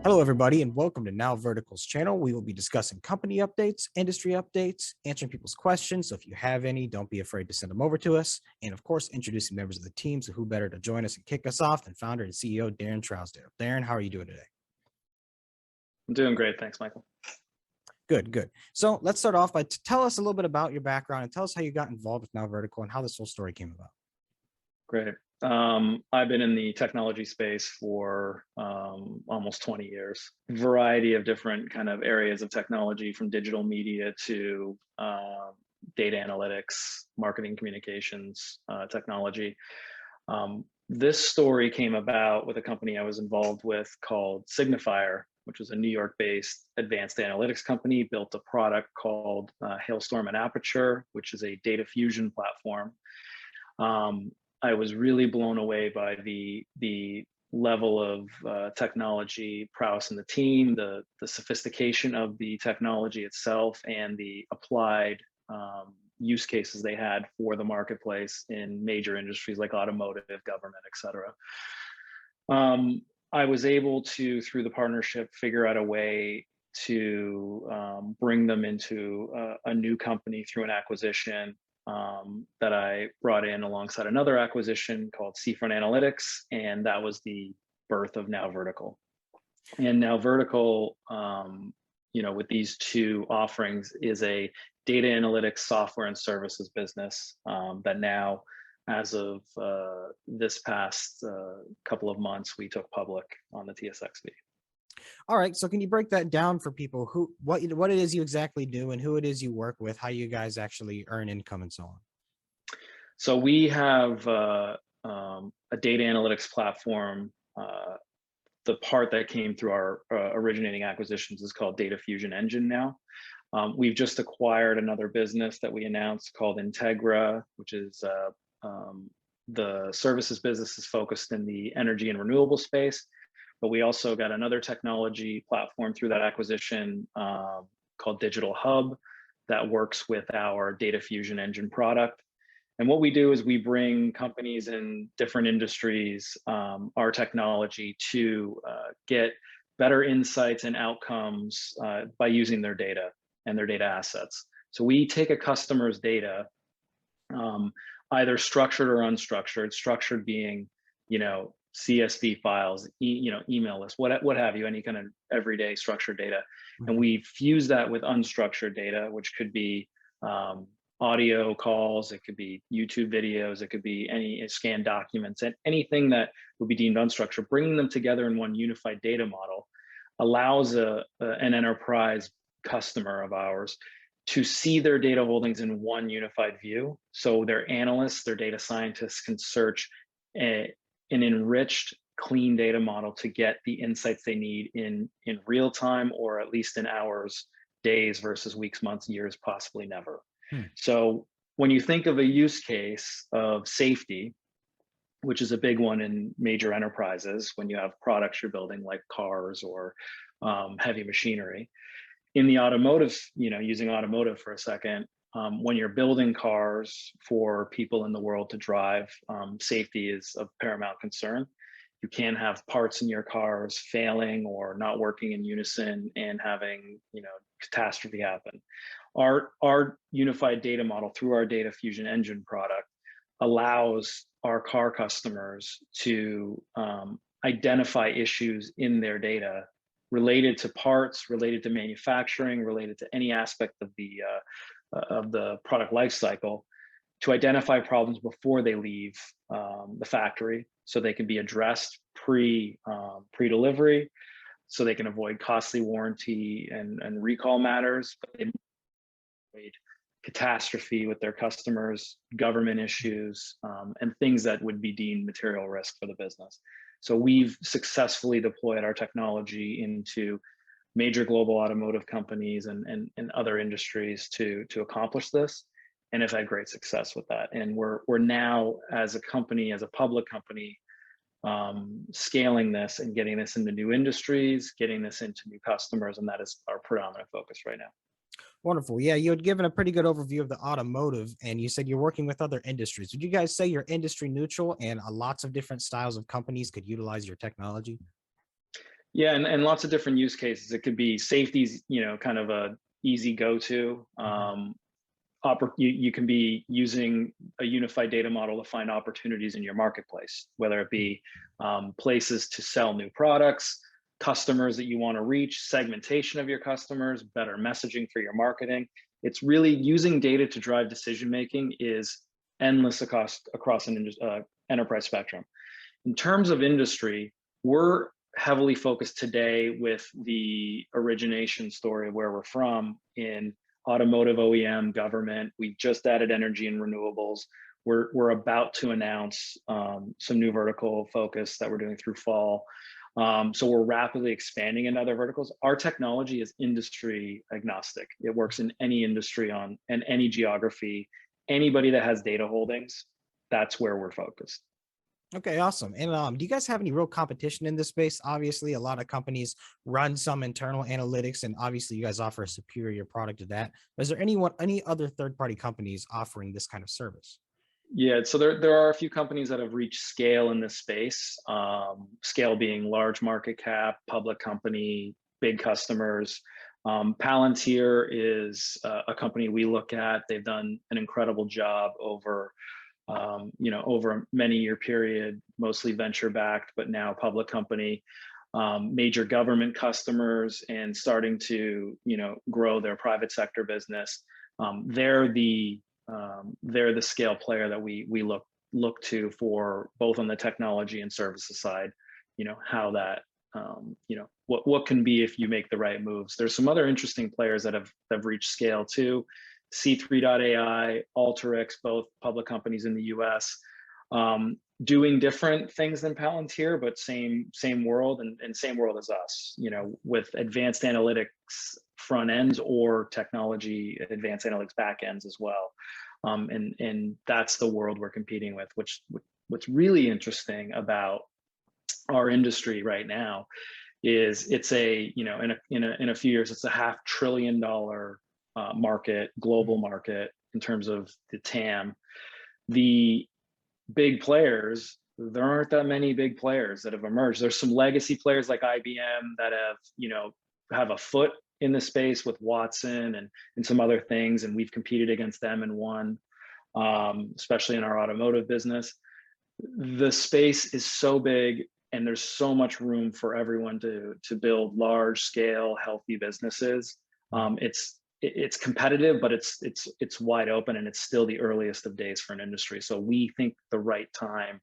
Hello, everybody, and welcome to NowVertical's channel. We will be discussing company updates, industry updates, answering people's questions. So if you have any, don't be afraid to send them over to us. And of course, introducing members of the team. So who better to join us and kick us off than founder and CEO Daren Trousdale. Daren, how are you doing today? I'm doing great. Thanks, Michael. Good. So let's start off by tell us a little bit about your background and tell us how you got involved with NowVertical and how this whole story came about. Great. I've been in the technology space for almost 20 years. Variety of different kind of areas of technology, from digital media to data analytics, marketing communications, technology. This story came about with a company I was involved with called Signifier, which was a New York-based advanced analytics company, built a product called Hailstorm and Aperture, which is a data fusion platform. I was really blown away by the level of technology prowess in the team, the sophistication of the technology itself, and the applied use cases they had for the marketplace in major industries like automotive, government, et cetera. I was able to, through the partnership, figure out a way to bring them into a new company through an acquisition that I brought in alongside another acquisition called Seafront Analytics, and that was the birth of NowVertical. And NowVertical, with these two offerings, is a data analytics software and services business that now, as of this past couple of months, we took public on the TSXV. All right. So can you break that down for people what it is you exactly do and who it is you work with, how you guys actually earn income and so on? So we have a data analytics platform. The part that came through our originating acquisitions is called Data Fusion Engine now. We've just acquired another business that we announced called Integra, which is the services business is focused in the energy and renewable space. But we also got another technology platform through that acquisition called Digital Hub that works with our Data Fusion Engine product. And what we do is we bring companies in different industries our technology to get better insights and outcomes by using their data and their data assets. So we take a customer's data, either structured or unstructured, structured being, CSV files, email lists, what have you, any kind of everyday structured data. And we fuse that with unstructured data, which could be audio calls, it could be YouTube videos, it could be any scanned documents, and anything that would be deemed unstructured. Bringing them together in one unified data model allows an enterprise customer of ours to see their data holdings in one unified view. So their analysts, their data scientists can search an enriched, clean data model to get the insights they need in real time, or at least in hours, days versus weeks, months, years, possibly never. So when you think of a use case of safety, which is a big one in major enterprises, when you have products you're building like cars or heavy machinery, in the automotive, using automotive for a second, when you're building cars for people in the world to drive, safety is of paramount concern. You can't have parts in your cars failing or not working in unison and having, catastrophe happen. Our unified data model through our Data Fusion Engine product allows our car customers to identify issues in their data related to parts, related to manufacturing, related to any aspect of the product life cycle, to identify problems before they leave the factory, so they can be addressed pre-delivery, so they can avoid costly warranty and recall matters, but they avoid catastrophe with their customers, government issues, and things that would be deemed material risk for the business. So we've successfully deployed our technology into major global automotive companies and other industries to accomplish this, and have had great success with that. And we're now, as a company, as a public company, scaling this and getting this into new industries, getting this into new customers, and that is our predominant focus right now. Wonderful. Yeah, you had given a pretty good overview of the automotive, and you said you're working with other industries. Would you guys say you're industry neutral and lots of different styles of companies could utilize your technology? Yeah, and lots of different use cases. It could be safety's, kind of a easy go-to. Mhm. You can be using a unified data model to find opportunities in your marketplace, whether it Mm. be places to sell new products, customers that you want to reach, segmentation of your customers, better messaging for your marketing. It's really using data to drive decision making is endless across an enterprise spectrum. In terms of industry, we're heavily focused today with the origination story of where we're from in automotive OEM, government. We just added energy and renewables. We're about to announce some new vertical focus that we're doing through fall. So we're rapidly expanding in other verticals. Our technology is industry agnostic. It works in any industry on and any geography. Anybody that has data holdings, that's where we're focused. Okay, awesome. And do you guys have any real competition in this space? Obviously, a lot of companies run some internal analytics, and obviously, you guys offer a superior product to that. But is there any other third-party companies offering this kind of service? Yeah, so there are a few companies that have reached scale in this space. Scale being large market cap, public company, big customers. Palantir is a company we look at. They've done an incredible job over a many year period, mostly venture backed, but now public company. Major government customers and starting to grow their private sector business. They're the scale player that we look to for both on the technology and services side. How that what can be if you make the right moves. There's some other interesting players that have reached scale too. C3.ai, Alteryx, both public companies in the US, doing different things than Palantir, but same world and same world as us, with advanced analytics front ends or technology advanced analytics back ends as well. And that's the world we're competing with, what's really interesting about our industry right now is it's in a few years, it's a $500 billion market, global market in terms of the TAM. The big players, there aren't that many big players that have emerged. There's some legacy players like IBM that have a foot in the space with Watson and some other things, and we've competed against them and won, especially in our automotive business. The space is so big and there's so much room for everyone to build large scale healthy businesses. It's competitive, but it's wide open, and it's still the earliest of days for an industry. So we think the right time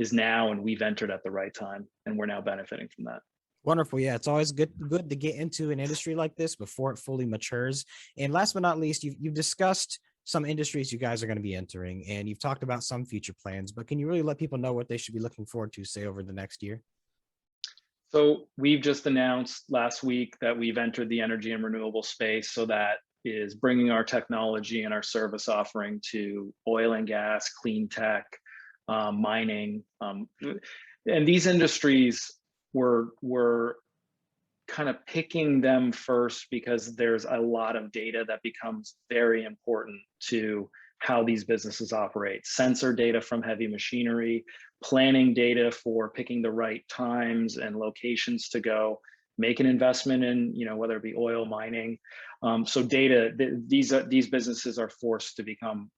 is now, and we've entered at the right time, and we're now benefiting from that. Wonderful. Yeah, it's always good to get into an industry like this before it fully matures. And last but not least, you've discussed some industries you guys are going to be entering, and you've talked about some future plans. But can you really let people know what they should be looking forward to, say, over the next year? So we've just announced last week that we've entered the energy and renewable space. So that is bringing our technology and our service offering to oil and gas, clean tech, mining, and these industries we're kind of picking them first because there's a lot of data that becomes very important to how these businesses operate. Sensor data from heavy machinery, planning data for picking the right times and locations to go make an investment in, whether it be oil, mining. So data, these businesses are forced to become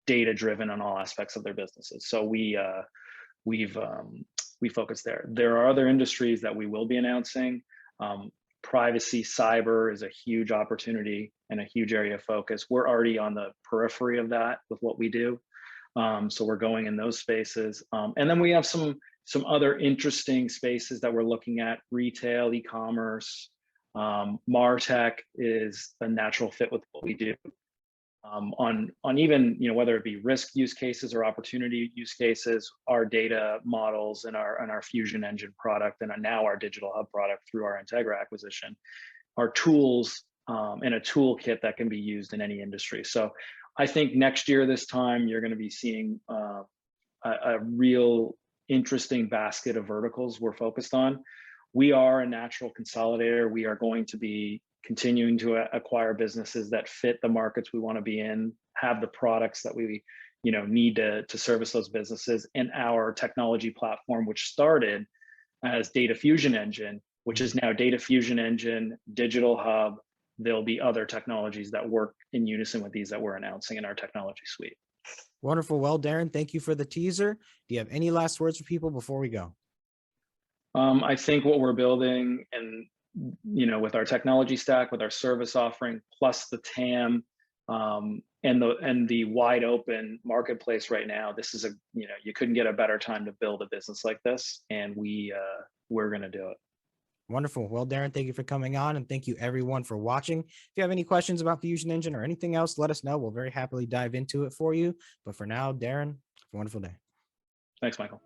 data driven on all aspects of their businesses. So we focus there. There are other industries that we will be announcing. Privacy, cyber is a huge opportunity and a huge area of focus. We're already on the periphery of that with what we do. So we're going in those spaces. And then we have some other interesting spaces that we're looking at: retail, e-commerce. MarTech is a natural fit with what we do. On even whether it be risk use cases or opportunity use cases, our data models and our Fusion Engine product, and now our Digital Hub product through our Integra acquisition, are tools and a toolkit that can be used in any industry. So I think next year this time you're going to be seeing a real interesting basket of verticals we're focused on. We are a natural consolidator. We are going to be continuing to acquire businesses that fit the markets we want to be in, have the products that we need to service those businesses. And our technology platform, which started as Data Fusion Engine, which is now Data Fusion Engine, Digital Hub. There'll be other technologies that work in unison with these that we're announcing in our technology suite. Wonderful. Well, Daren, thank you for the teaser. Do you have any last words for people before we go? I think what we're building, and with our technology stack, with our service offering, plus the TAM, and the wide open marketplace right now, this is you couldn't get a better time to build a business like this, and we're going to do it. Wonderful. Well, Daren, thank you for coming on, and thank you everyone for watching. If you have any questions about Fusion Engine or anything else, let us know. We'll very happily dive into it for you. But for now, Daren, have a wonderful day. Thanks, Michael.